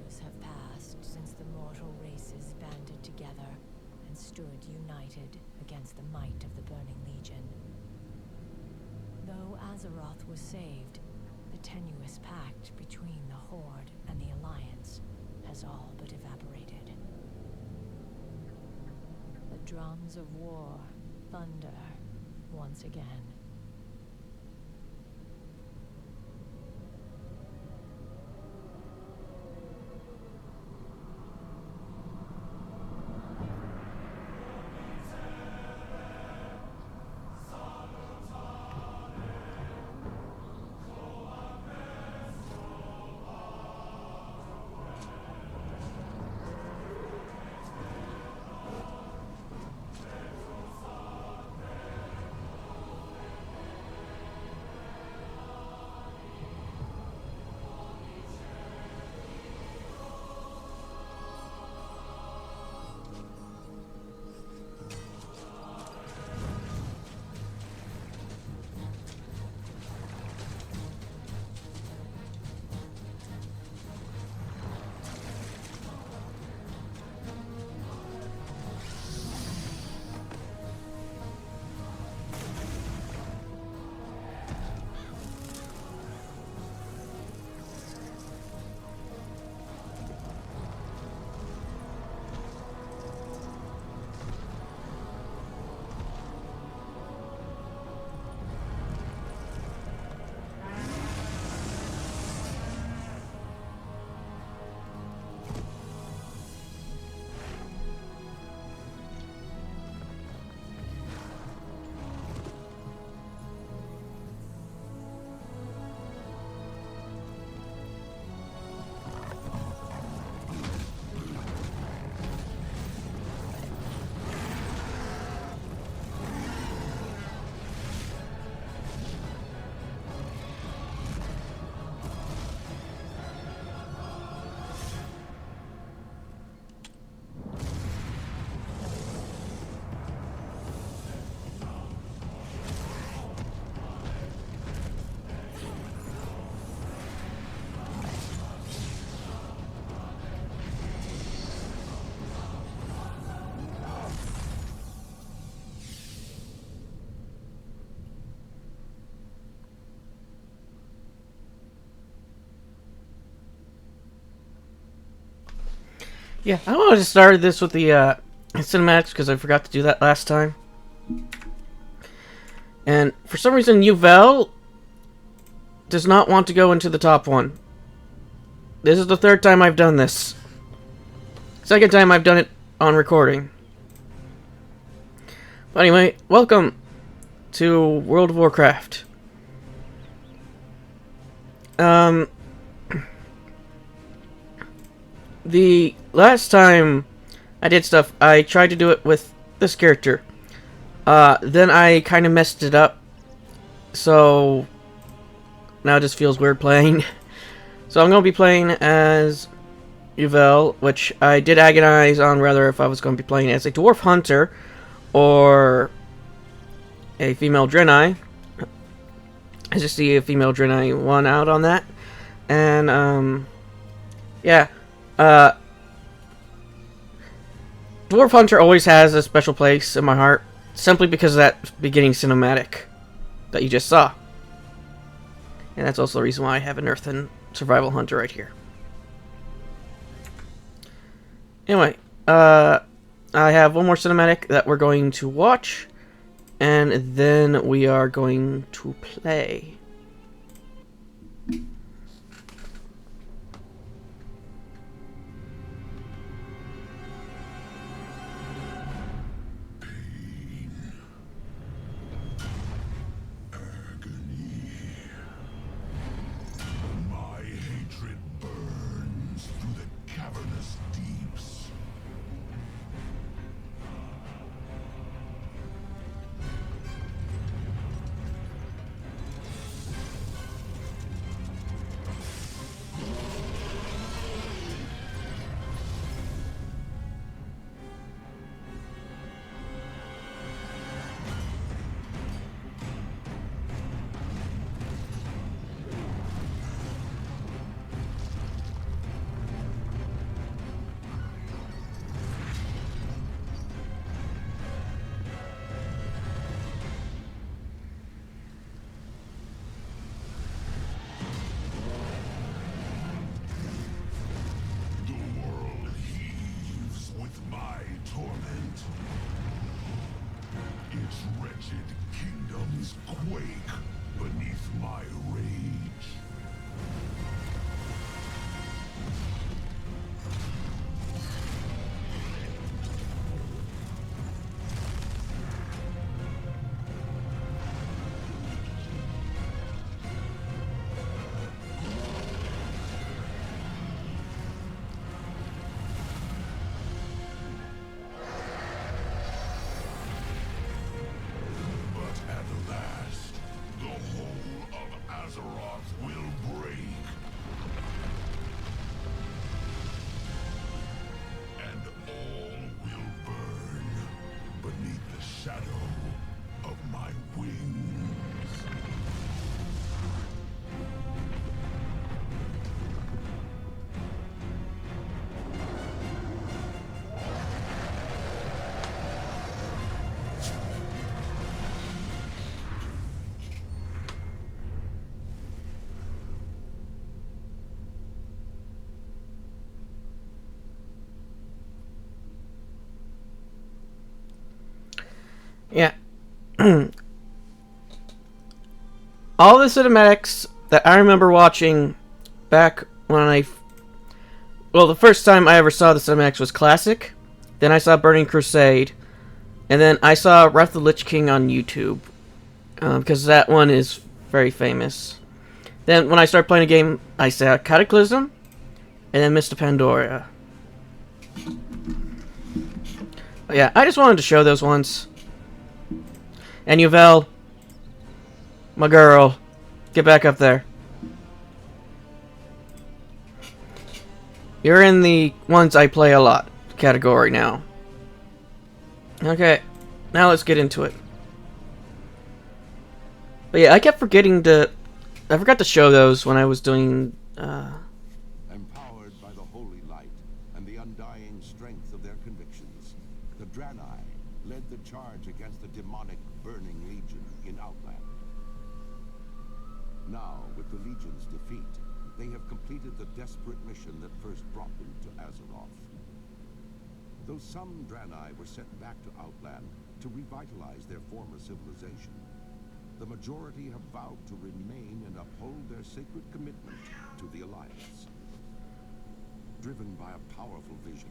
Years have passed since the mortal races banded together and stood united against the might of the Burning Legion. Though Azeroth was saved, the tenuous pact between the Horde and the Alliance has all but evaporated. The drums of war thunder once again. Yeah, I wanted to start this with the cinematics because I forgot to do that last time. And for some reason, Uvel does not want to go into the top one. This is the third time I've done this. Second time I've done it on recording. But anyway, welcome to World of Warcraft. The last time I did stuff, I tried to do it with this character. Then I kind of messed it up. So now it just feels weird playing. So I'm going to be playing as Uvel, which I did agonize on whether if I was going to be playing as a dwarf hunter or a female Draenei. I just see a female Draenei won out on that. And, yeah. Dwarf Hunter always has a special place in my heart, simply because of that beginning cinematic that you just saw. And that's also the reason why I have an Earthen Survival Hunter right here. Anyway, I have one more cinematic that we're going to watch, and then we are going to play. Wretched kingdoms quake beneath my rage. But at last, the whole of Azeroth will break. And all will burn beneath the shadow of my wings. Yeah. All the cinematics that I remember watching back when well, the first time I ever saw the cinematics was Classic. Then I saw Burning Crusade. And then I saw Wrath of the Lich King on YouTube. Because that one is very famous. Then when I started playing a game, I saw Cataclysm. And then Mist of Pandora. But yeah, I just wanted to show those ones. And Yvel, my girl, get back up there. You're in the ones I play a lot category now. Okay, now let's get into it. But yeah, I kept forgetting to... I forgot to show those when I was doing... Empowered by the holy light and the undying strength of their convictions, the Draenei led the charge against the demonic Burning Legion in Outland. Now, with the Legion's defeat, they have completed the desperate mission that first brought them to Azeroth. Though some Draenei were sent back to Outland to revitalize their former civilization, the majority have vowed to remain and uphold their sacred commitment to the Alliance. Driven by a powerful vision,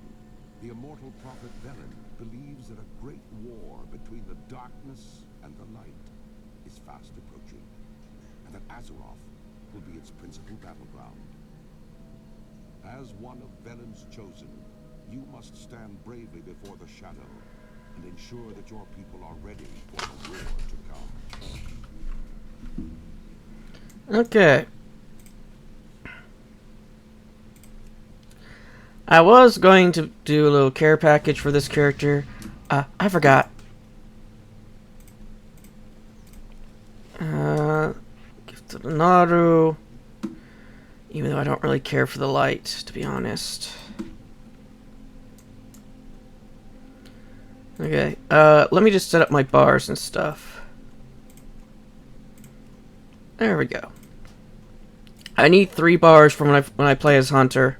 the immortal prophet Velen believes that a great war between the darkness and the light is fast approaching, and that Azeroth will be its principal battleground. As one of Velen's chosen, you must stand bravely before the shadow and ensure that your people are ready for the war to come. Okay. I was going to do a little care package for this character. I forgot. Gift to the Naru. Even though I don't really care for the light, to be honest. Okay, let me just set up my bars and stuff. There we go. I need 3 bars from when I play as Hunter.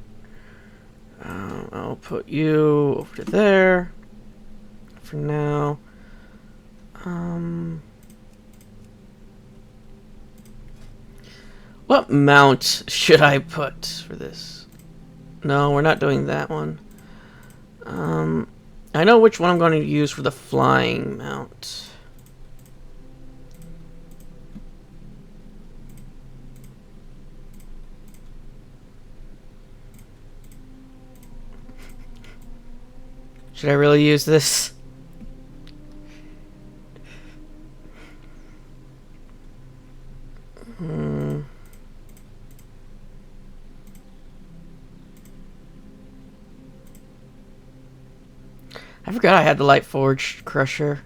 I'll put you over to there for now. What mount should I put for this? No, we're not doing that one. I know which one I'm going to use for the flying mount. Should I really use this? I forgot I had the Light Forge Crusher.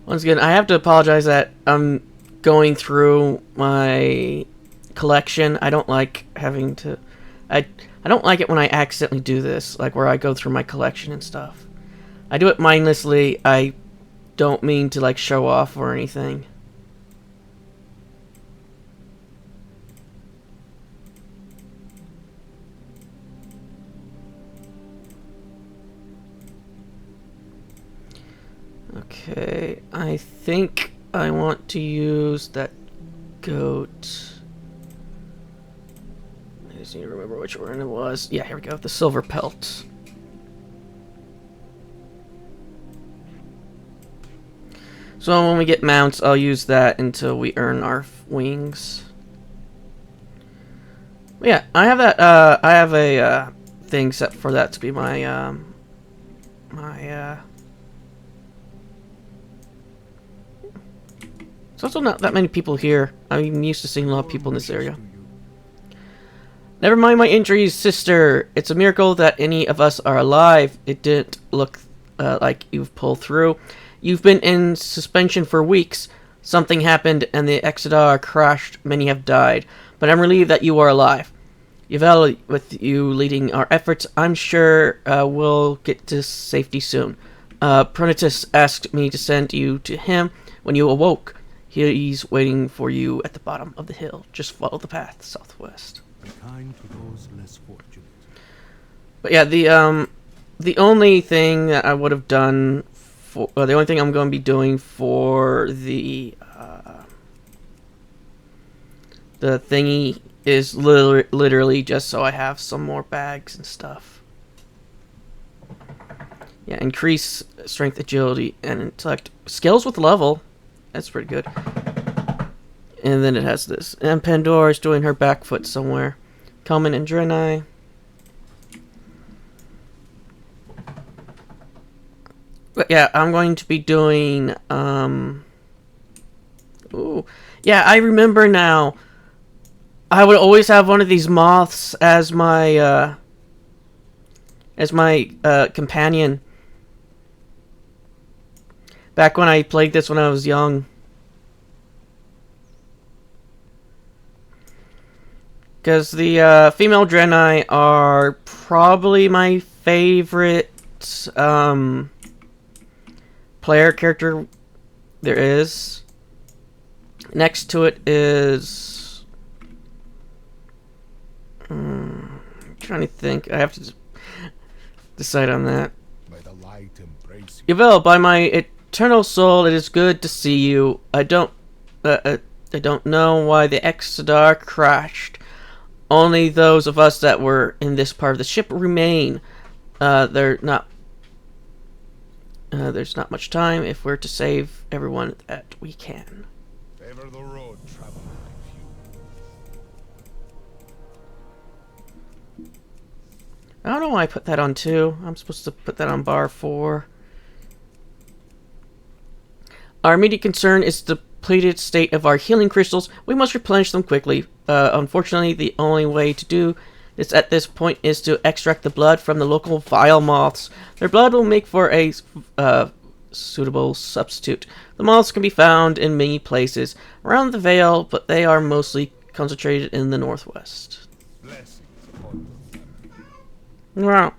Once again, I have to apologize that I'm going through my collection. I don't like having to... I don't like it when I accidentally do this, like where I go through my collection and stuff. I do it mindlessly. I don't mean to like show off or anything. Okay, I think I want to use that goat. I just need to remember which one it was. Yeah, here we go, the silver pelt. So when we get mounts, I'll use that until we earn our wings. But yeah, I have that. I have a thing set for that to be my There's also not that many people here. I'm used to seeing a lot of people in this area. Never mind my injuries, sister. It's a miracle that any of us are alive. It didn't look like you've pulled through. You've been in suspension for weeks. Something happened and the Exodar crashed. Many have died. But I'm relieved that you are alive. Yvel, with you leading our efforts, I'm sure we'll get to safety soon. Pronitus asked me to send you to him when you awoke. He's waiting for you at the bottom of the hill. Just follow the path southwest. Be kind to those less fortunate. But yeah, the only thing that I would have done for the only thing I'm going to be doing for the thingy is literally just so I have some more bags and stuff. Yeah, increase strength, agility, and intellect. Skills with level. That's pretty good. And then it has this. And Pandora's doing her back foot somewhere. Common and Draenei. But yeah, I'm going to be doing, ooh. Yeah, I remember now. I would always have one of these moths as my companion. Back when I played this when I was young. Because the female Draenei are probably my favorite player character there is. Next to it is... I'm trying to think. I have to decide on that. May the light embrace you. Yvel, by my eternal soul, it is good to see you. I don't know why the Exodar crashed. Only those of us that were in this part of the ship remain. There's not much time if we're to save everyone that we can. Favor the road, traveler. I don't know why I put that on 2. I'm supposed to put that on bar 4. Our immediate concern is the depleted state of our healing crystals. We must replenish them quickly. Unfortunately, the only way to do this at this point is to extract the blood from the local vile moths. Their blood will make for a suitable substitute. The moths can be found in many places around the Vale, but they are mostly concentrated in the northwest. Blessings upon you. Wow.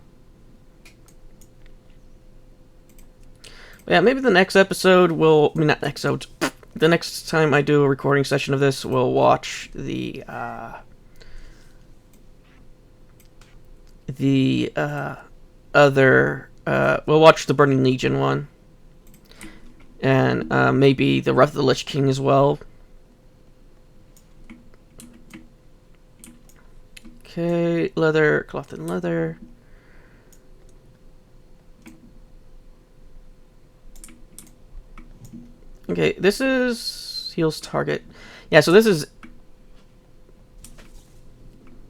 Yeah, maybe the next episode will... I mean, not next episode. The next time I do a recording session of this, we'll watch the other... we'll watch the Burning Legion one. And maybe the Wrath of the Lich King as well. Okay, leather, cloth and leather. Okay, this is heals target. Yeah, so this is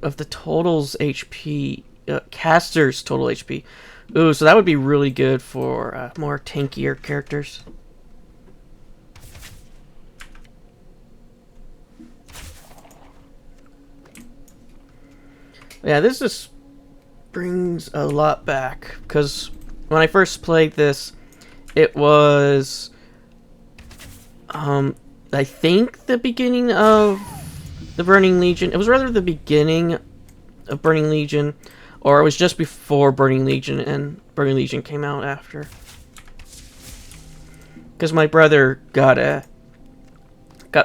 of the total's HP, caster's total HP. Ooh, so that would be really good for more tankier characters. Yeah, this just brings a lot back, because when I first played this, it was... I think the beginning of the Burning Legion. It was rather the beginning of Burning Legion, or it was just before Burning Legion, and Burning Legion came out after. Because my brother got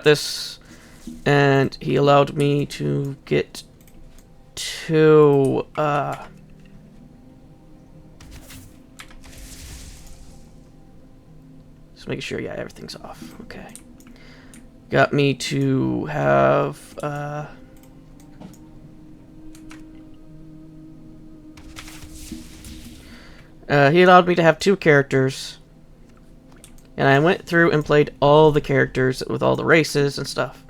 this, and he allowed me to get 2 some making sure, yeah, everything's off. Okay. Got me to have, he allowed me to have 2 characters. And I went through and played all the characters with all the races and stuff.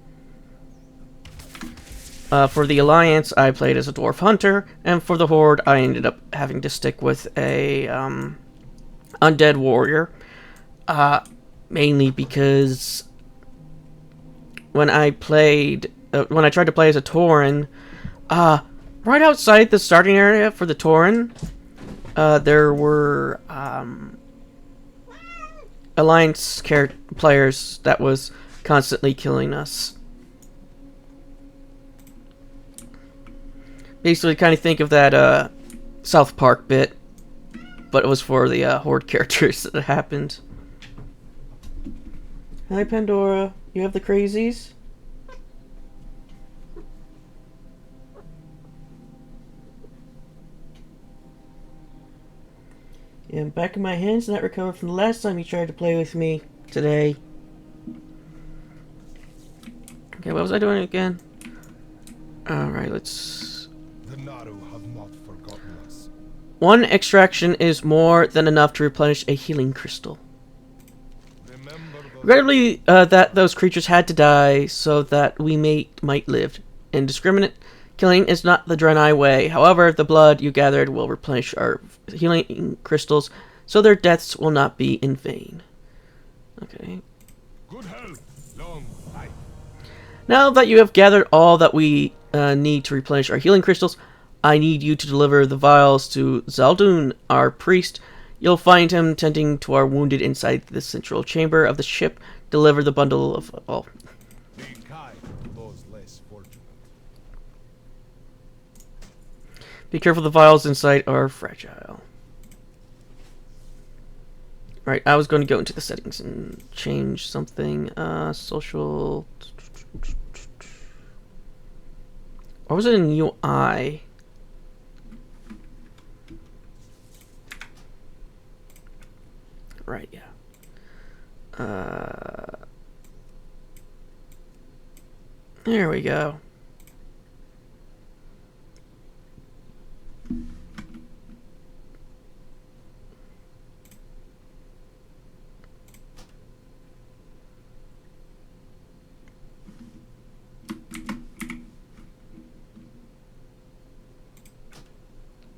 For the Alliance, I played as a Dwarf Hunter, and for the Horde, I ended up having to stick with a Undead Warrior. Mainly because when I tried to play as a Tauren, right outside the starting area for the Tauren, there were Alliance players that was constantly killing us. Basically, kind of think of that South Park bit, but it was for the Horde characters that it happened. Hi, Pandora. You have the crazies? Yeah, I'm back in my hands, not recovered from the last time you tried to play with me today. Okay, what was I doing again? Alright, let's... The Naru have not forgotten us. 1 extraction is more than enough to replenish a healing crystal. Regrettably, that those creatures had to die so that we might live. Indiscriminate killing is not the Draenei way. However, the blood you gathered will replenish our healing crystals, so their deaths will not be in vain. Okay. Good health, long life. Now that you have gathered all that we need to replenish our healing crystals, I need you to deliver the vials to Zaldun, our priest. You'll find him tending to our wounded inside the central chamber of the ship. Deliver the bundle of all. Be kind to those less fortunate. Be careful, the vials inside are fragile. Right, I was going to go into the settings and change something. Social... Or was it in UI? Right, yeah. There we go.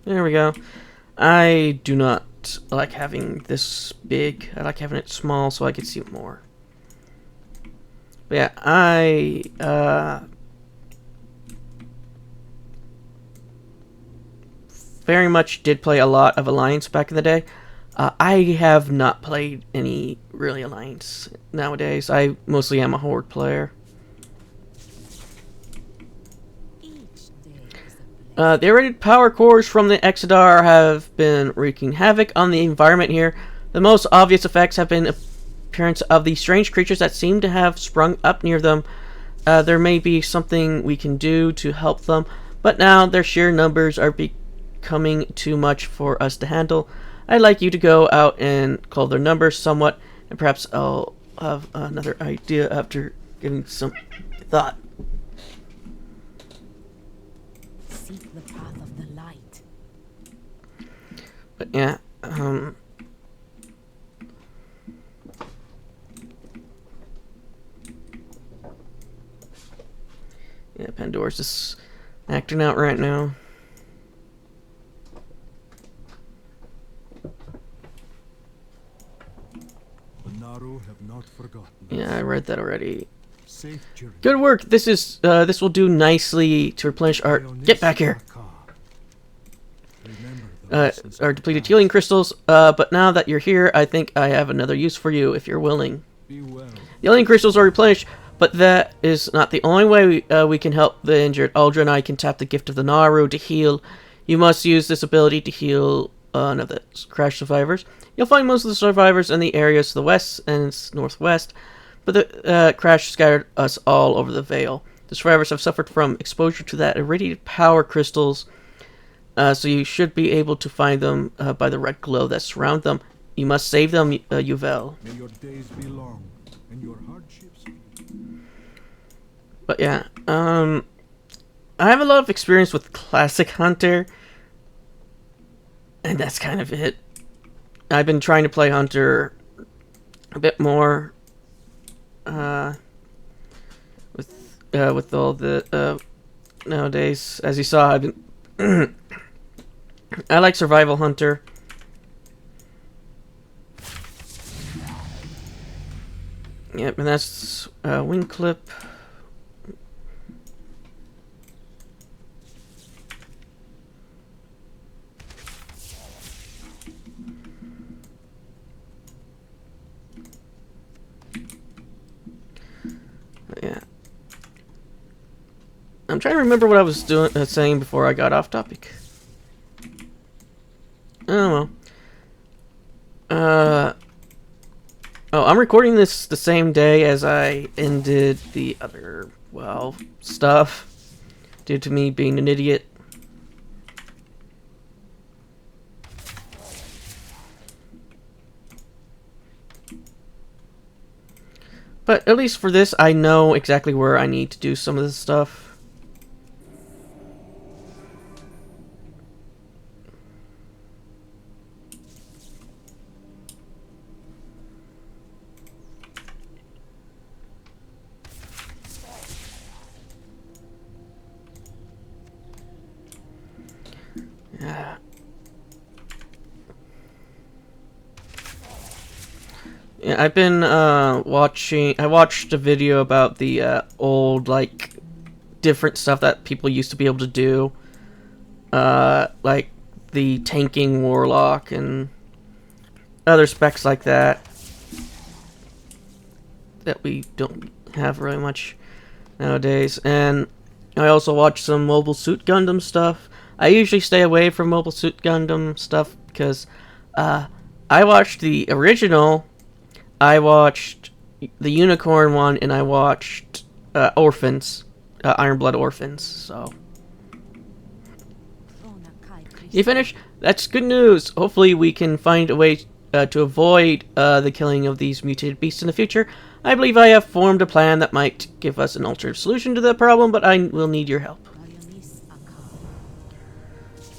There we go. I do not like having this big. I like having it small so I can see more. But yeah, I very much did play a lot of Alliance back in the day. I have not played any really Alliance nowadays. I mostly am a Horde player. The irradiated power cores from the Exodar have been wreaking havoc on the environment here. The most obvious effects have been appearance of the strange creatures that seem to have sprung up near them. There may be something we can do to help them, but now their sheer numbers are becoming too much for us to handle. I'd like you to go out and call their numbers somewhat, and perhaps I'll have another idea after giving some thought. Seek the path of the light. But yeah, yeah, Pandora's just acting out right now. The Naru have not forgotten. Yeah, I read that already. Safe journey. Good work. This will do nicely to replenish our. Get back here. Our depleted healing crystals. But now that you're here, I think I have another use for you if you're willing. Be well. The healing crystals are replenished, but that is not the only way we can help the injured. Aldrin and I can tap the gift of the Naru to heal. You must use this ability to heal none of the crash survivors. You'll find most of the survivors in the areas to the west and northwest, but the crash scattered us all over the Vale. The survivors have suffered from exposure to that irradiated power crystals, so you should be able to find them by the red glow that surround them. You must save them, Yuvel. May your days be long and your hardships few. But yeah, I have a lot of experience with Classic Hunter, and that's kind of it. I've been trying to play Hunter a bit more, with all the nowadays. As you saw, I've been I like Survival Hunter. Yep, and that's wing clip. Yeah. I'm trying to remember what I was saying before I got off topic. Oh well. Oh, I'm recording this the same day as I ended the other, well, stuff, due to me being an idiot. But at least for this, I know exactly where I need to do some of this stuff. Yeah. Yeah, I've been watching. I watched a video about the old, like, different stuff that people used to be able to do, like the tanking warlock and other specs like that we don't have really much nowadays. And I also watched some Mobile Suit Gundam stuff. I usually stay away from Mobile Suit Gundam stuff because I watched the original, I watched the Unicorn one, and I watched Orphans, Iron Blood Orphans. So you finished? That's good news. Hopefully we can find a way to avoid the killing of these mutated beasts in the future. I believe I have formed a plan that might give us an alternative solution to the problem, but I will need your help.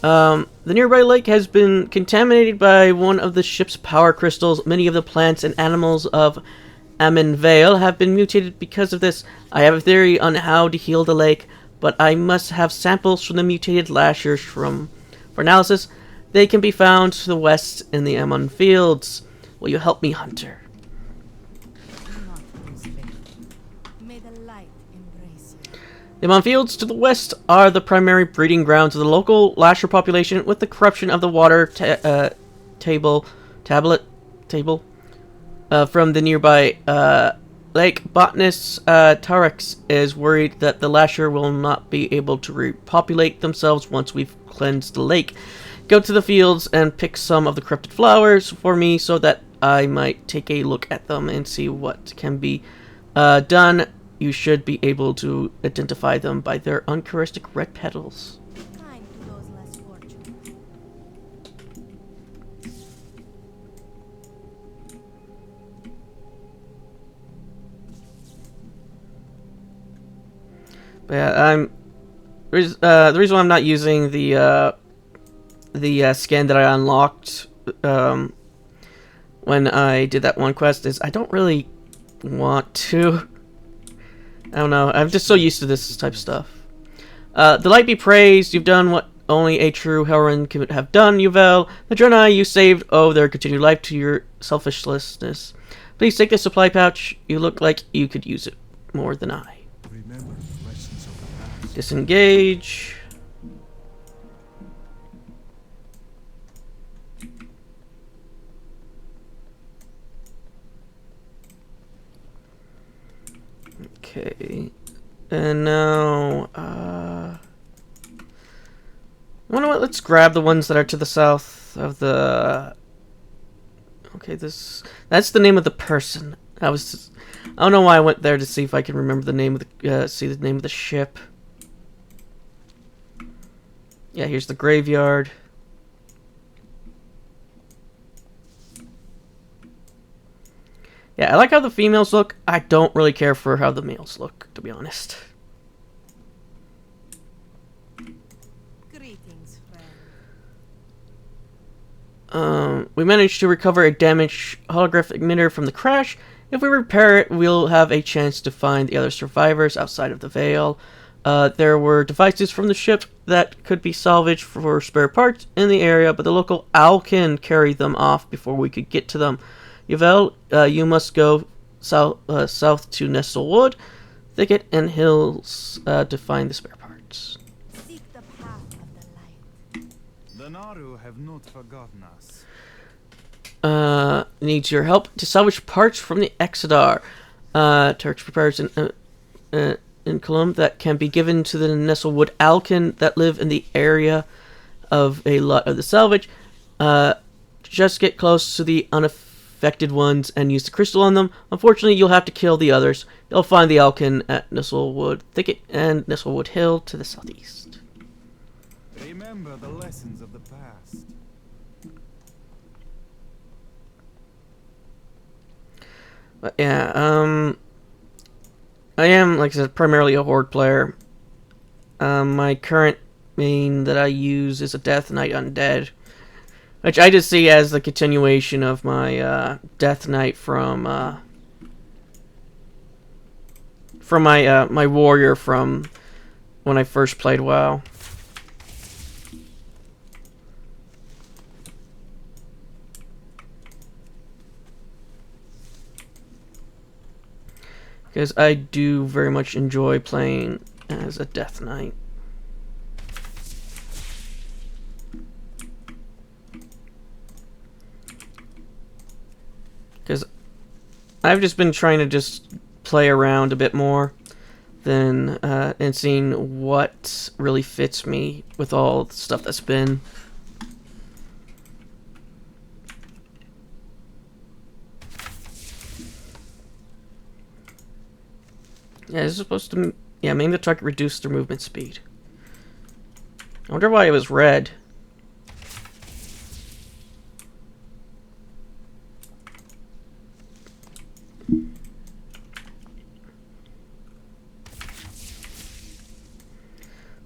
The nearby lake has been contaminated by one of the ship's power crystals. Many of the plants and animals of Amin Vale have been mutated because of this. I have a theory on how to heal the lake, but I must have samples from the mutated lashers for analysis. They can be found to the west in the Ammon Fields. Will you help me, Hunter? The Ammon Fields to the west are the primary breeding grounds of the local lasher population. With the corruption of the water table from the nearby lake, botanist Tarex is worried that the lasher will not be able to repopulate themselves once we've cleansed the lake. Go to the fields and pick some of the corrupted flowers for me so that I might take a look at them and see what can be done. You should be able to identify them by their uncharacteristic red petals. Kind to those less fortunate. But yeah, the reason why I'm not using the skin that I unlocked when I did that one quest is I don't really want to. I don't know. I'm just so used to this type of stuff. The light be praised. You've done what only a true heroine could have done, Yuvel. The Draenei you saved owe their continued life to your selfishness. Please take this supply pouch. You look like you could use it more than I. Remember the lessons of the past. Disengage. Okay, and now, you know what, let's grab the ones that are to the south of the, okay, that's the name of the person. I don't know why I went there to see if I can remember the name of the, see the name of the ship. Yeah, here's the graveyard. Yeah, I like how the females look. I don't really care for how the males look, to be honest. Greetings, friend. We managed to recover a damaged holographic emitter from the crash. If we repair it, we'll have a chance to find the other survivors outside of the Veil. There were devices from the ship that could be salvaged for spare parts in the area, but the local Alkin carried them off before we could get to them. Yvel, you must go south to Nestlewood, Thicket, and Hills to find the spare parts. Seek the path of the light. The Naru have not forgotten us. Needs your help to salvage parts from the Exodar. Turks prepares in Column that can be given to the Nestlewood Alkin that live in the area of a lot of the salvage. Just get close to the unaffected ones and use the crystal on them. Unfortunately, you'll have to kill the others. You'll find the Alkin at Nestlewood Thicket and Nestlewood Hill to the southeast. Remember the lessons of the past. But yeah, I am, like I said, primarily a Horde player. My current main that I use is a Death Knight Undead, which I just see as the continuation of my Death Knight from my warrior from when I first played WoW. Because I do very much enjoy playing as a Death Knight. Because I've just been trying to just play around a bit more than and seeing what really fits me with all the stuff that's been. Yeah, this is supposed to... Yeah, main the target reduce their movement speed. I wonder why it was red.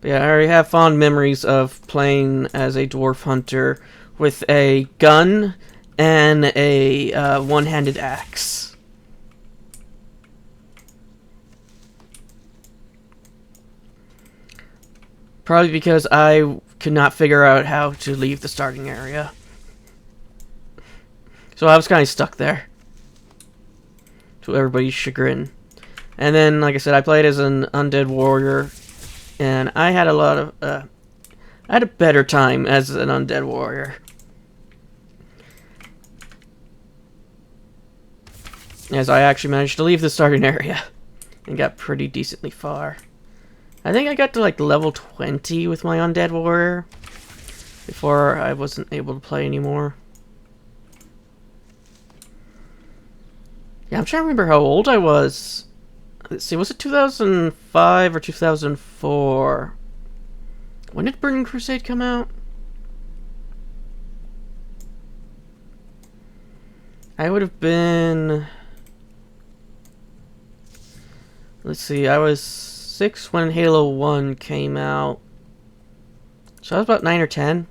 But yeah, I already have fond memories of playing as a dwarf hunter with a gun and a one-handed axe. Probably because I could not figure out how to leave the starting area. So I was kind of stuck there. To everybody's chagrin. And then, like I said, I played as an undead warrior. And I had a lot of... I had a better time as an undead warrior. As I actually managed to leave the starting area. And got pretty decently far. I think I got to like level 20 with my undead warrior before I wasn't able to play anymore. Yeah, I'm trying to remember how old I was. Let's see, was it 2005 or 2004? When did Burning Crusade come out? I would have been... Let's see, I was 6 when Halo 1 came out. So I was about 9 or 10.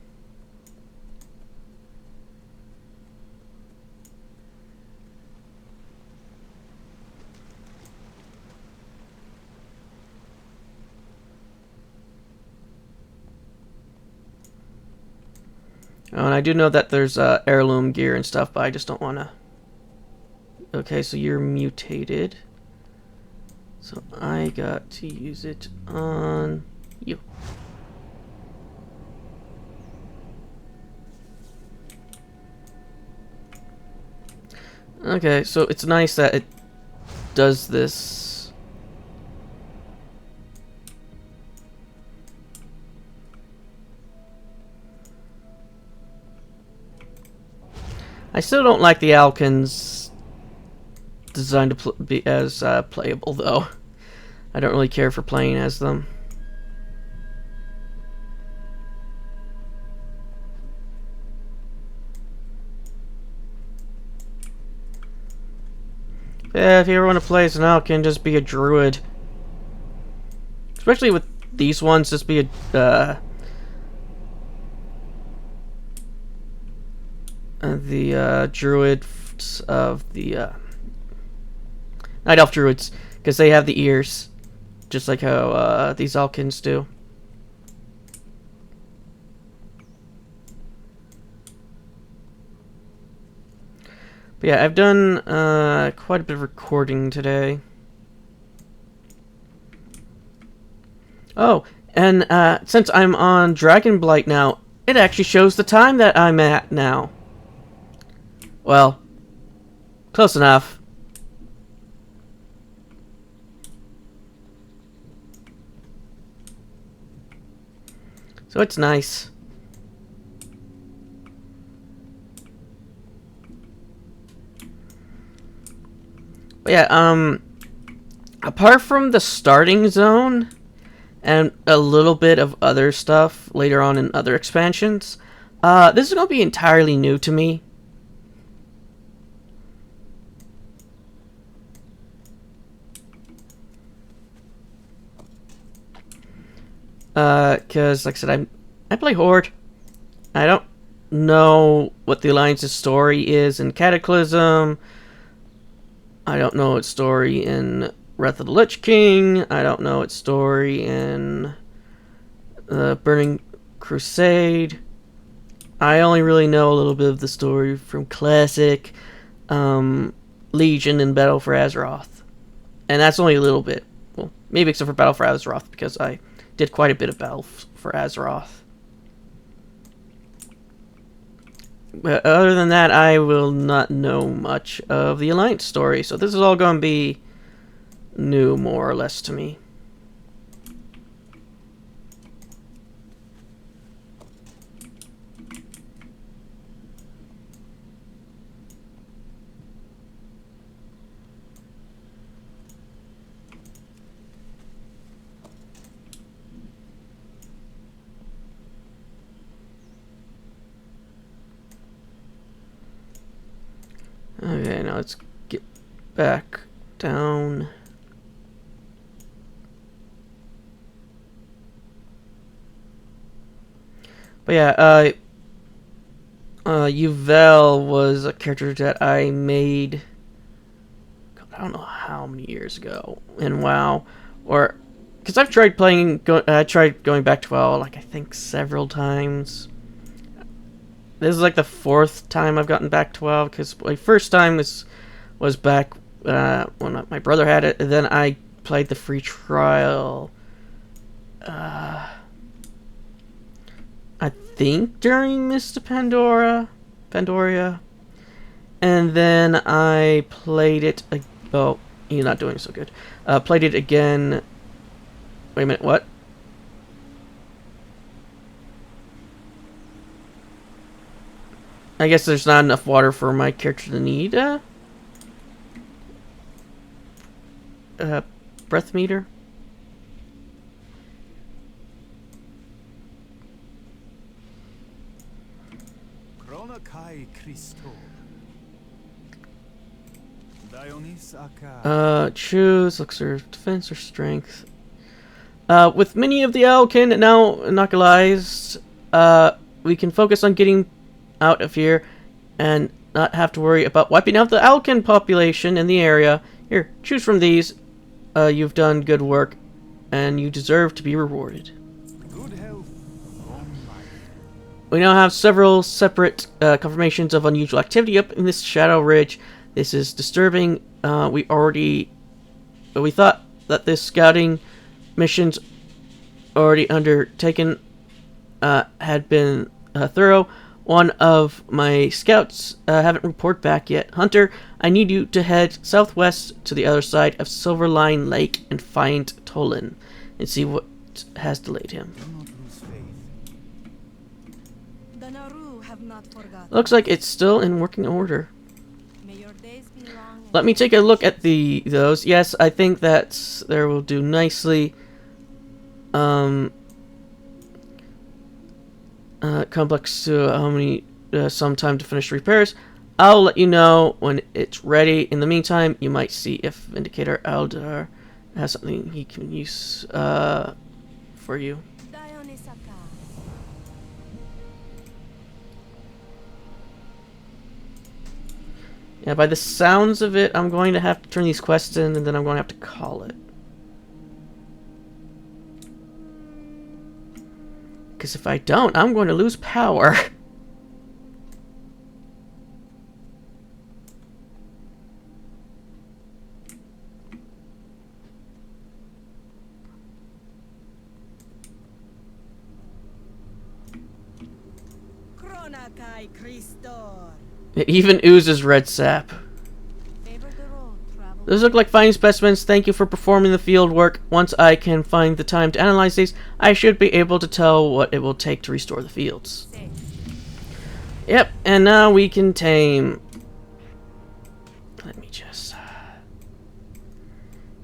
Oh, and I do know that there's heirloom gear and stuff, but I just don't want to... Okay, so you're mutated. So I got to use it on you. Okay, so it's nice that it does this. I still don't like the Alkins designed to be as playable, though. I don't really care for playing as them. Yeah, if you ever want to play as an Alkin, just be a druid. Especially with these ones, just be a the druids of the Night Elf druids, because they have the ears, just like how these Alkins do. But yeah, I've done quite a bit of recording today. Oh, and since I'm on Dragonblight now, it actually shows the time that I'm at now. Well, close enough. So it's nice. But yeah, apart from the starting zone and a little bit of other stuff later on in other expansions, this is going to be entirely new to me. Cause like I said, I play Horde. I don't know what the Alliance's story is in Cataclysm. I don't know its story in Wrath of the Lich King. I don't know its story in Burning Crusade. I only really know a little bit of the story from Classic, Legion, and Battle for Azeroth. And that's only a little bit. Well, maybe except for Battle for Azeroth, because I did quite a bit of Battle for Azeroth. But other than that, I will not know much of the Alliance story, so this is all going to be new, more or less, to me. Okay, now let's get back down. But yeah, Yvel was a character that I made, God, I don't know how many years ago in WoW, or because I've tried playing. I tried going back to WoW, like I think several times. This is like the 4th time I've gotten back to WoW, because my first time was back when my brother had it, and then I played the free trial. I think during Mr. Pandoria, and then I played it. Oh, you're not doing so good. Played it again. Wait a minute, what? I guess there's not enough water for my character to need breath meter. Choose elixir defense or strength. With many of the Alkin now inocularized, we can focus on getting out of here and not have to worry about wiping out the Alkin population in the area. Here, choose from these. You've done good work, and you deserve to be rewarded. Good health. We now have several separate confirmations of unusual activity up in this Shadow Ridge. This is disturbing. We thought that this scouting missions already undertaken had been thorough. One of my scouts haven't reported back yet. Hunter, I need you to head southwest to the other side of Silverline Lake and find Tolan and see what has delayed him. The Naru have not forgotten. Looks like it's still in working order. May your days be long and Let me take a look at those. Yes, I think that there will do nicely. Complex to how many some time to finish repairs. I'll let you know when it's ready. In the meantime, you might see if Vindicator Eldar has something he can use for you. Yeah, by the sounds of it, I'm going to have to turn these quests in, and then I'm going to have to call it. Because if I don't, I'm going to lose power. It even oozes red sap. Those look like fine specimens. Thank you for performing the field work. Once I can find the time to analyze these, I should be able to tell what it will take to restore the fields. Yep, and now we can tame. Let me just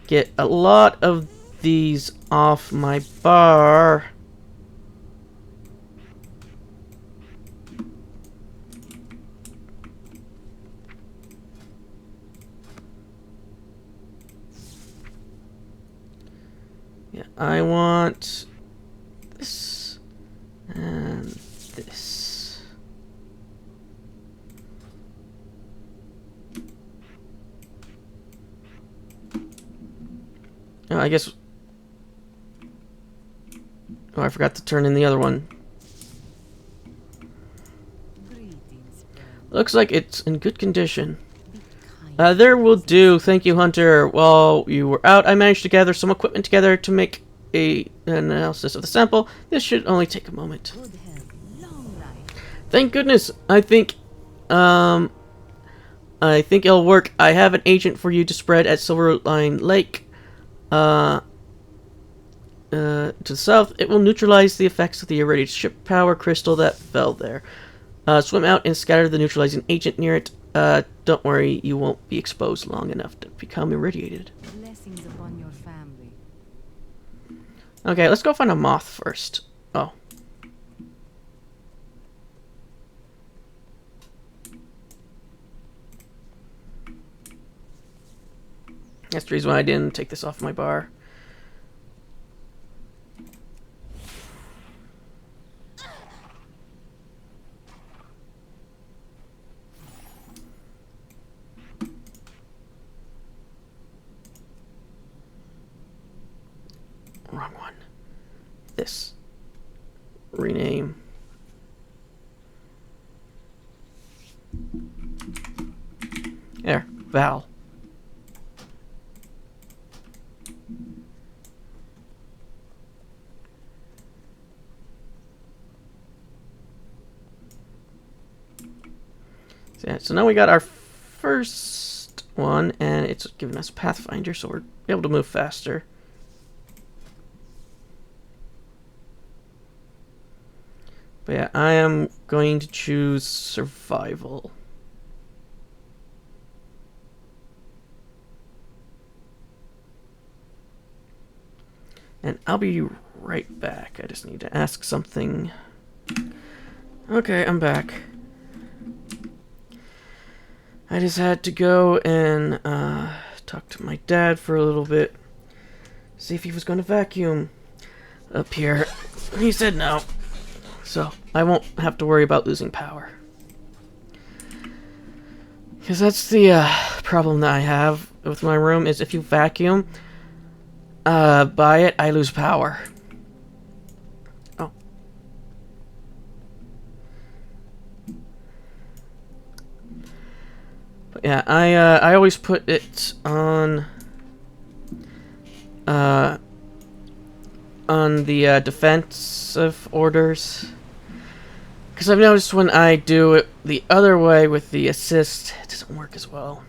get a lot of these off my bar. Yeah, I want this and this. Oh, I guess. Oh, I forgot to turn in the other one. Looks like it's in good condition. There will do. Thank you, Hunter. While you were out, I managed to gather some equipment together to make an analysis of the sample. This should only take a moment. Thank goodness. I think it'll work. I have an agent for you to spread at Silverline Lake. To the south, it will neutralize the effects of the irradiated ship power crystal that fell there. Swim out and scatter the neutralizing agent near it. Don't worry, you won't be exposed long enough to become irradiated. Blessings upon your family. Okay, let's go find a moth first. Oh. That's the reason why I didn't take this off my bar. Wrong one. This. Rename. There. Val. Yeah, so now we got our first one, and it's giving us Pathfinder, so we're able to move faster. But yeah, I am going to choose survival. And I'll be right back. I just need to ask something. Okay, I'm back. I just had to go and talk to my dad for a little bit. See if he was going to vacuum up here. He said no. So, I won't have to worry about losing power. Because that's the problem that I have with my room, is if you vacuum by it, I lose power. Oh. But yeah, I always put it on the defensive orders. Because I've noticed when I do it the other way with the assist, it doesn't work as well.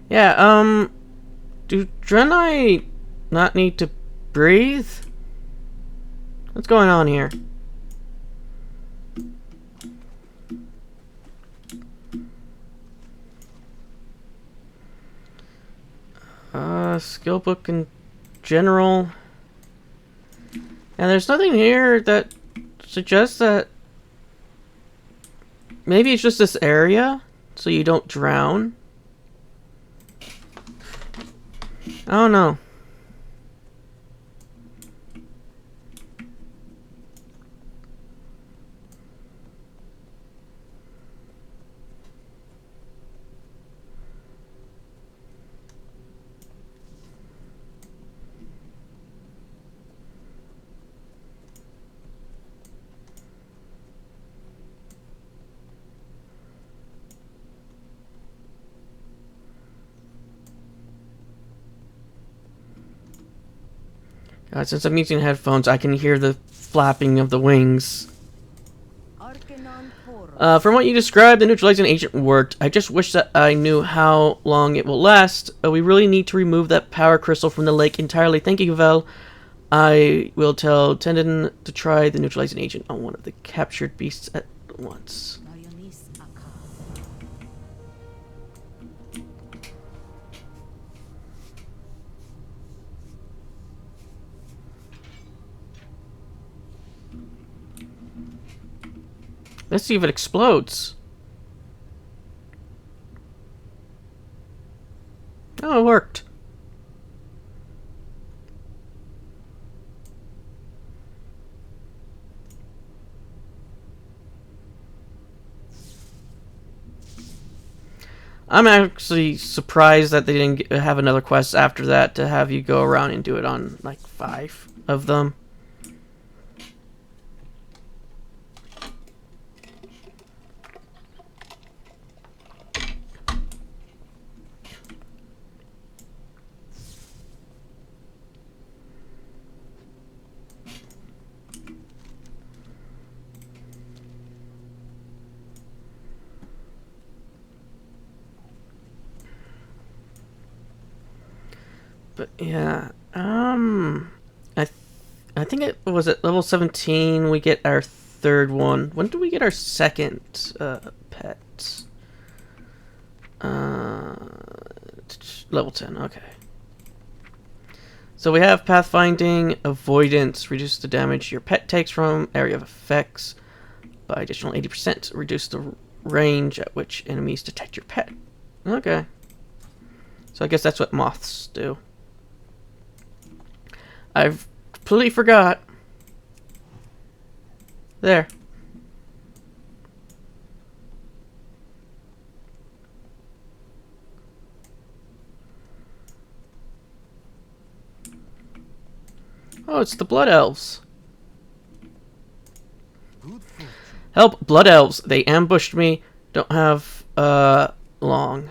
Yeah, do Draenei not need to breathe? What's going on here? Skill book in general. And there's nothing here that suggests that maybe it's just this area so you don't drown. I don't know. Since I'm using headphones, I can hear the flapping of the wings. From what you described, the neutralizing agent worked. I just wish that I knew how long it will last. We really need to remove that power crystal from the lake entirely. Thank you, Vel. I will tell Tendon to try the neutralizing agent on one of the captured beasts at once. Let's see if it explodes. Oh, it worked. I'm actually surprised that they didn't have another quest after that to have you go around and do it on like 5 of them. But yeah, I think it was at level 17 we get our 3rd one. When do we get our 2nd pet? Level 10. Okay. So we have pathfinding, avoidance, reduce the damage your pet takes from area of effects by additional 80%. Reduce the range at which enemies detect your pet. Okay. So I guess that's what moths do. I've completely forgot. There. Oh, it's the Blood Elves. Help, Blood Elves. They ambushed me. Don't have, long.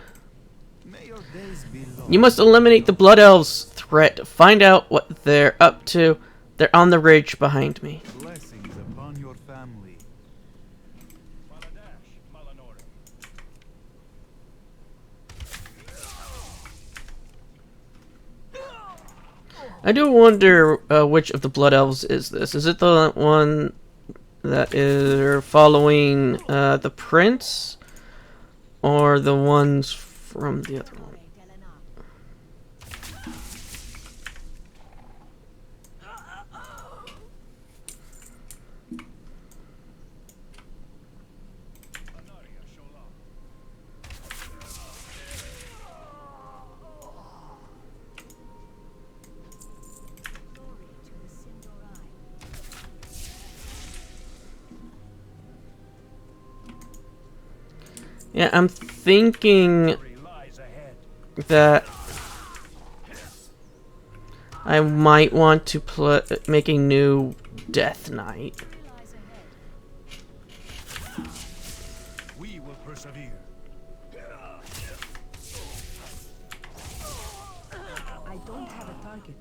You must eliminate the Blood Elves threat. Find out what they're up to. They're on the ridge behind me. Blessings upon your family. I do wonder which of the Blood Elves is this. Is it the one that is following the prince? Or the ones from the other one? Yeah, I'm thinking that I might want to make a new Death Knight. We will persevere. I don't have a target.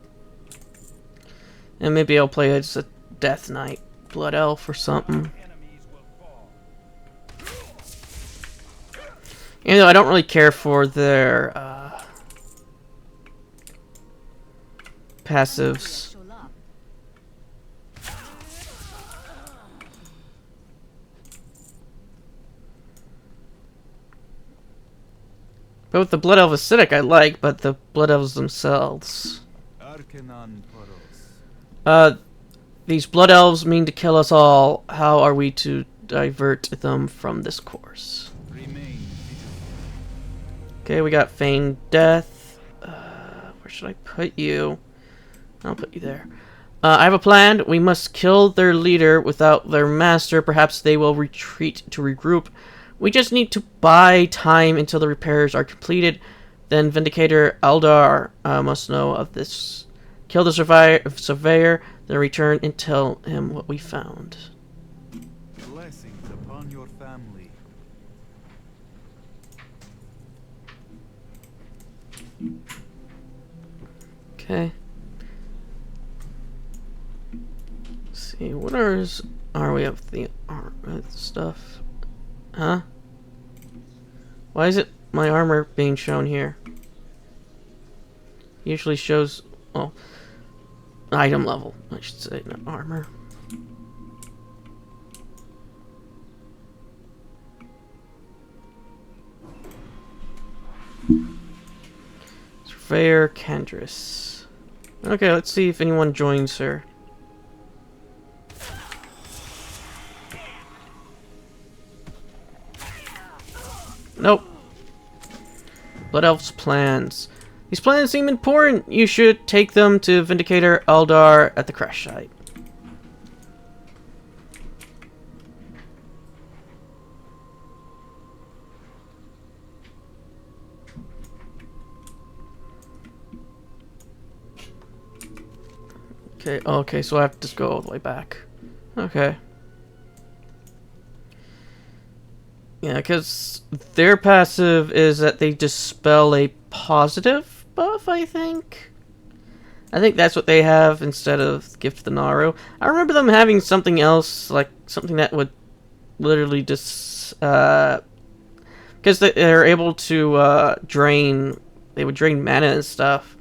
And maybe I'll play as a Death Knight, Blood Elf or something. Even though I don't really care for their passives. Both the Blood Elf aesthetic I like, but the Blood Elves themselves. Arcanon Poros. These Blood Elves mean to kill us all. How are we to divert them from this course? Remain vigilant. Okay, we got Feigned Death. Where should I put you? I'll put you there. I have a plan. We must kill their leader without their master. Perhaps they will retreat to regroup. We just need to buy time until the repairs are completed. Then Vindicator Eldar must know of this. Kill the surveyor, then return and tell him what we found. Blessings upon your family. Okay. Let's see, what are we of the stuff? Huh? Why is it my armor being shown here? Usually shows, well, item level, I should say, not armor. Surveyor Candris. Okay, let's see if anyone joins her. Nope. Blood Elf's plans. These plans seem important. You should take them to Vindicator Eldar at the crash site. Okay, so I have to just go all the way back. Okay. Yeah, because their passive is that they dispel a positive buff, I think. I think that's what they have instead of Gift the Naru. I remember them having something else, like something that would literally just... because they're able to drain... They would drain mana and stuff.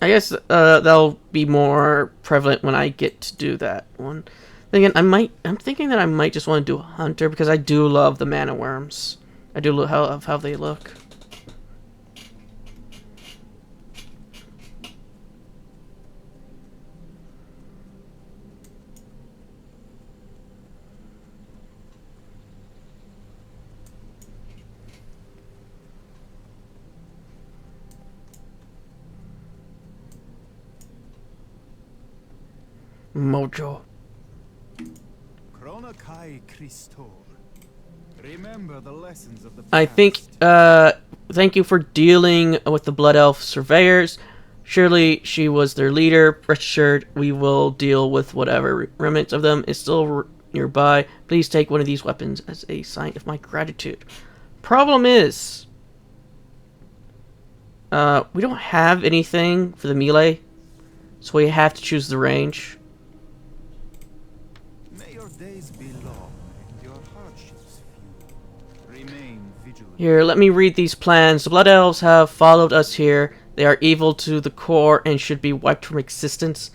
I guess that'll be more prevalent when I get to do that one. Then again, I'm thinking that I might just want to do a hunter because I do love the mana worms. I do love how they look. Mojo. Chronokai Christor. Remember the lessons of the past. I think, thank you for dealing with the Blood Elf surveyors. Surely she was their leader. Rest assured, we will deal with whatever remnants of them is still nearby. Please take one of these weapons as a sign of my gratitude. Problem is, we don't have anything for the melee, so we have to choose the range. May your days be long and your hardships few. Remain vigilant. Here, let me read these plans. The Blood Elves have followed us here. They are evil to the core and should be wiped from existence.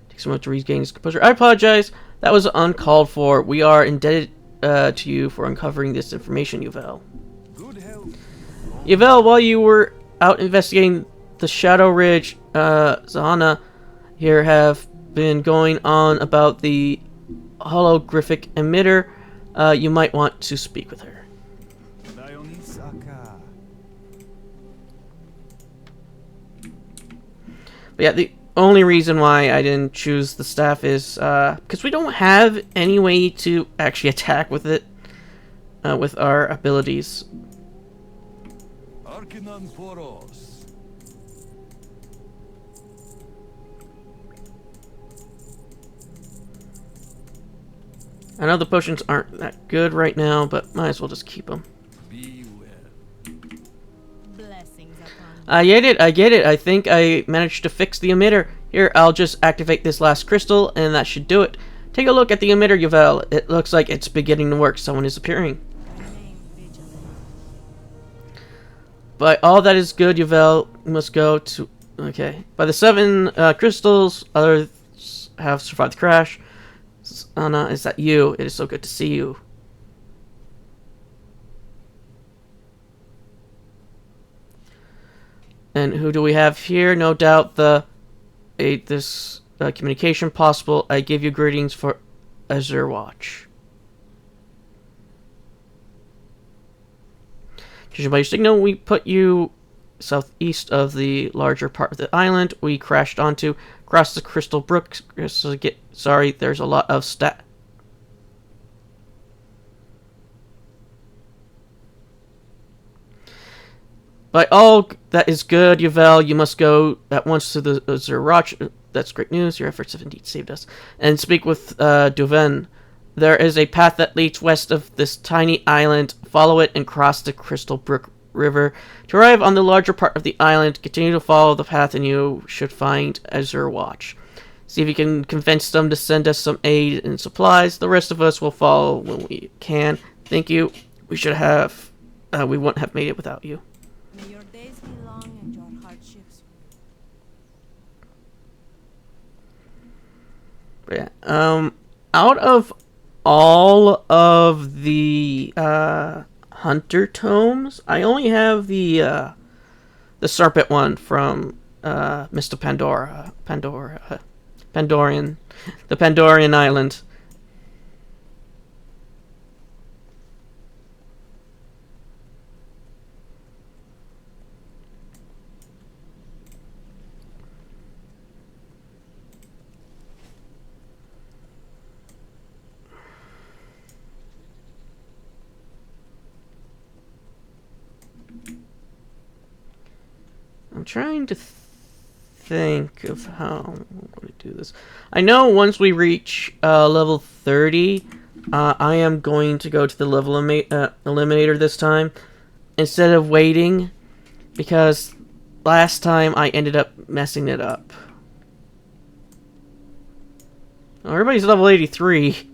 Takes a moment to regain his composure. I apologize. That was uncalled for. We are indebted to you for uncovering this information, Yuvel. Good health. Yuvel, while you were out investigating the Shadow Ridge, Zahana here have been going on about the holographic emitter. You might want to speak with her. Dionysaka. But yeah, the only reason why I didn't choose the staff is because we don't have any way to actually attack with it with our abilities. Arcanon Poros. I know the potions aren't that good right now, but might as well just keep them. Be well. Blessings upon I get it, I get it. I think I managed to fix the emitter. Here, I'll just activate this last crystal, and that should do it. Take a look at the emitter, Yuvel. It looks like it's beginning to work. Someone is appearing. remain vigilant. By all that is good, Yuvel, you must go to... Okay. By the 7 crystals, others have survived the crash. Anna, is that you? It is so good to see you. And who do we have here? No doubt this communication possible. I give you greetings for Azure Watch. Judging by your signal, we put you southeast of the larger part of the island we crashed onto. Across the Crystal Brook. Sorry, there's a lot of By all that is good, Yvel, you must go at once to the Azure Watch. That's great news. Your efforts have indeed saved us. And speak with Duven. There is a path that leads west of this tiny island. Follow it and cross the Crystal Brook River. To arrive on the larger part of the island, continue to follow the path and you should find Azure Watch. See if you can convince them to send us some aid and supplies. The rest of us will follow when we can. Thank you. We wouldn't have made it without you. May your days be long and your hardships. Yeah. Out of all of the Hunter tomes, I only have the Serpent one from Mr. The Pandorian Island. I'm trying to think of how I'm going to do this. I know once we reach level 30, I am going to go to the level eliminator this time instead of waiting, because last time I ended up messing it up. Oh, everybody's level 83.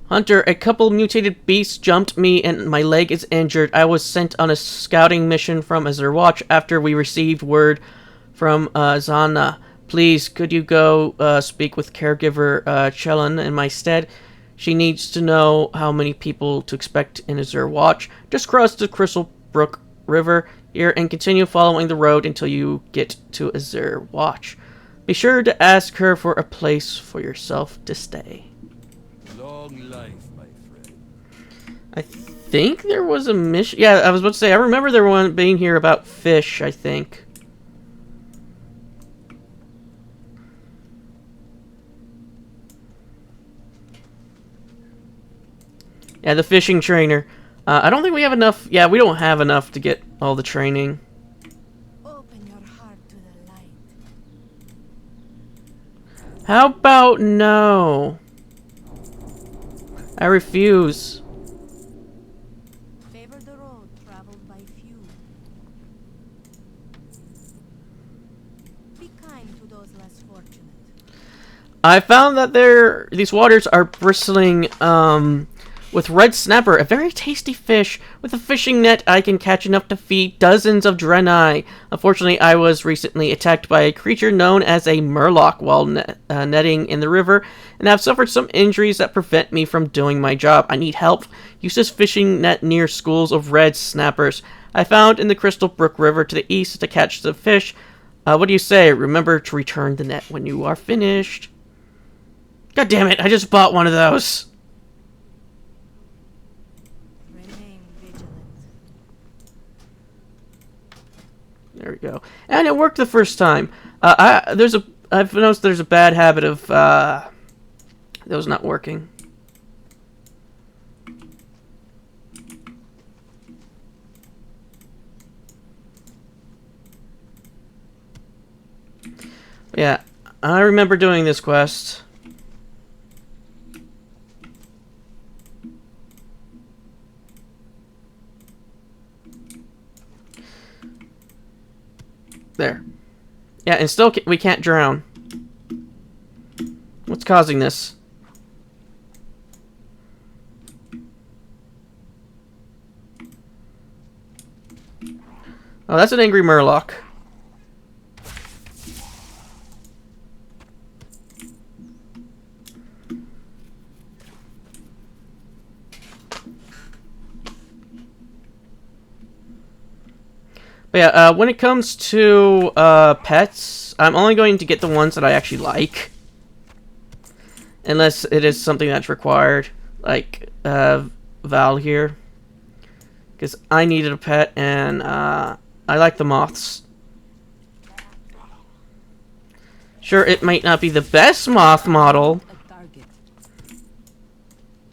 Hunter, a couple mutated beasts jumped me and my leg is injured. I was sent on a scouting mission from Azure Watch after we received word from Zana. Please, could you go speak with caregiver Chelan in my stead? She needs to know how many people to expect in Azure Watch. Just cross the Crystal Brook River here and continue following the road until you get to Azure Watch. Be sure to ask her for a place for yourself to stay. Long life, my friend. I think there was a mission. Yeah, I was about to say, I remember there one being here about fish, I think. Yeah, the fishing trainer. I don't think we have enough. Yeah, we don't have enough to get all the training. Open your heart to the light. How about no? I refuse. Favor the road traveled by few. Be kind to those less fortunate. I found that these waters are bristling with red snapper, a very tasty fish. With a fishing net, I can catch enough to feed dozens of Draenei. Unfortunately, I was recently attacked by a creature known as a murloc while netting in the river, and have suffered some injuries that prevent me from doing my job. I need help. Use this fishing net near schools of red snappers I found in the Crystal Brook River to the east to catch the fish. What do you say? Remember to return the net when you are finished. God damn it, I just bought one of those. Remain vigilant. There we go. And it worked the first time. I've noticed there's a bad habit of those not working. Yeah, I remember doing this quest. There. Yeah, and still we can't drown. What's causing this? Oh, that's an angry Murloc. But yeah, when it comes to pets, I'm only going to get the ones that I actually like. Unless it is something that's required. Like Val here. Because I needed a pet, and I like the moths. Sure, it might not be the best moth model,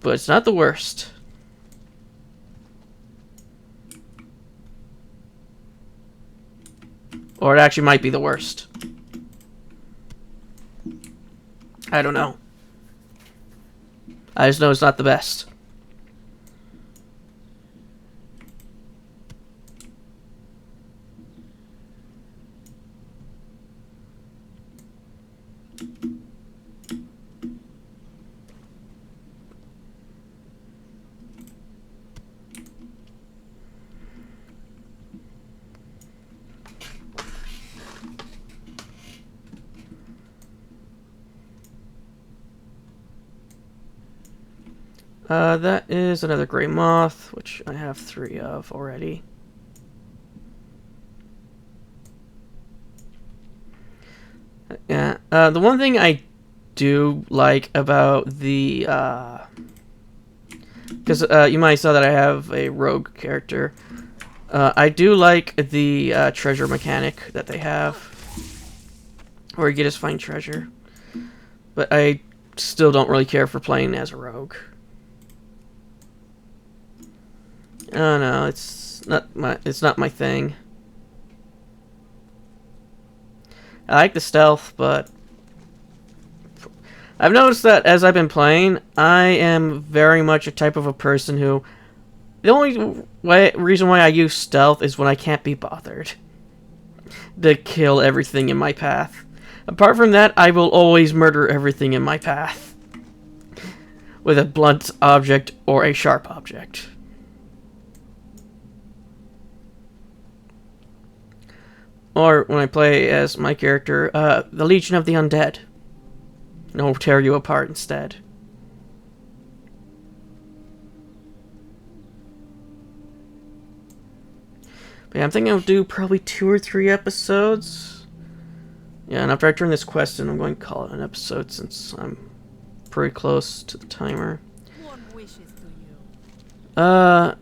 but it's not the worst. Or it actually might be the worst. I don't know. I just know it's not the best. That is another gray moth, which I have 3 of already. Yeah, the one thing I do like about the, because you might saw that I have a rogue character. I do like the treasure mechanic that they have, where you just find treasure. But I still don't really care for playing as a rogue. Oh no, it's not my thing. I like the stealth, but I've noticed that as I've been playing, I am very much a type of a person who the only reason why I use stealth is when I can't be bothered to kill everything in my path. Apart from that, I will always murder everything in my path with a blunt object or a sharp object. Or when I play as my character, the Legion of the Undead. And I'll tear you apart instead. But yeah, I'm thinking I'll do probably 2 or 3 episodes. Yeah, and after I turn this quest in, I'm going to call it an episode since I'm pretty close to the timer. Warm wishes to you.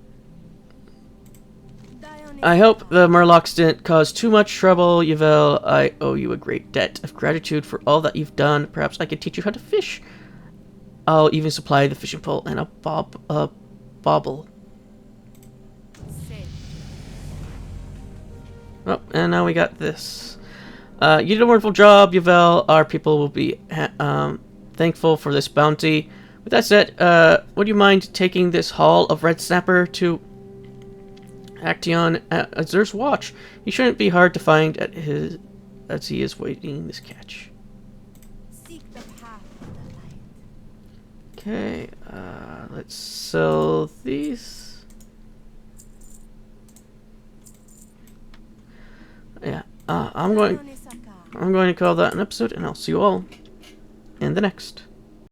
I hope the Murlocs didn't cause too much trouble, Yvel. I owe you a great debt of gratitude for all that you've done. Perhaps I could teach you how to fish. I'll even supply the fishing pole and a bobble. Safe. Oh, and now we got this. You did a wonderful job, Yvel. Our people will be thankful for this bounty. With that said, would you mind taking this haul of red snapper to Action at Azur's watch? He shouldn't be hard to find as he is waiting this catch. Seek the path of the light. Okay, let's sell these. Yeah, I'm going to call that an episode, and I'll see you all in the next.